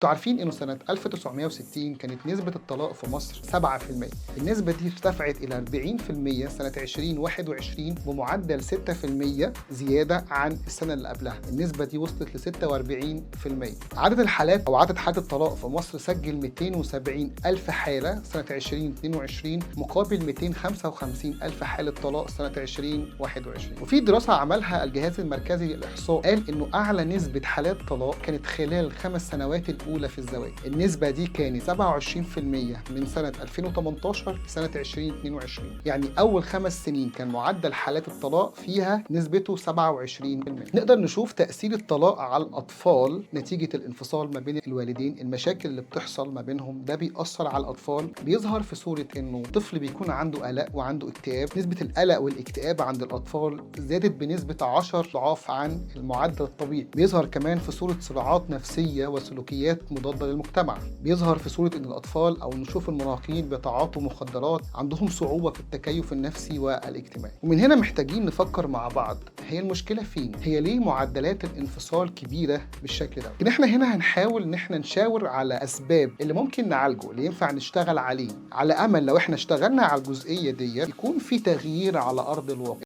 انتوا عارفين انه سنة 1960 كانت نسبة الطلاق في مصر 7%. النسبة دي ارتفعت إلى 40% سنة 2021 بمعدل 6% زيادة عن السنة اللي قبلها. النسبة دي وصلت ل 46%. عدد الحالات أو عدد حالات الطلاق في مصر سجل 270 ألف حالة سنة 2022 مقابل 255 ألف حالة طلاق سنة 2021. وفي دراسة عملها الجهاز المركزي للإحصاء قال إنه أعلى نسبة حالات طلاق كانت خلال الخمس سنوات الأولى في الزواج. النسبة دي كانت 27% من سنة 2018 لسنة 2022. يعني أول 5 سنين كان معدل حالات الطلاق فيها نسبته 27%. نقدر نشوف تأثير الطلاق على الأطفال نتيجة الانفصال ما بين الوالدين. المشاكل اللي بتحصل ما بينهم ده بيأثر على الأطفال، بيظهر في صورة إنه طفل بيكون عنده قلق وعنده اكتئاب. نسبة القلق والاكتئاب عند الأطفال زادت بنسبة 10 ضعاف عن المعدل الطبيعي. بيظهر كمان في صورة صراعات نفسية وسلوكيات مضادة للمجتمع. بيظهر في صورة إن الأطفال أو نشوف المراهقين بيتعاطوا مخدرات، عندهم صعوبة في التكيف النفسي والاجتماعي. ومن هنا محتاجين نفكر مع بعض، هي المشكلة فين؟ هي ليه معدلات الانفصال كبيرة بالشكل ده؟ لكن احنا هنا هنحاول ان احنا نشاور على أسباب اللي ممكن نعالجه، اللي ينفع نشتغل عليه، على أمل لو احنا اشتغلنا على الجزئية دي يكون في تغيير على أرض الواقع.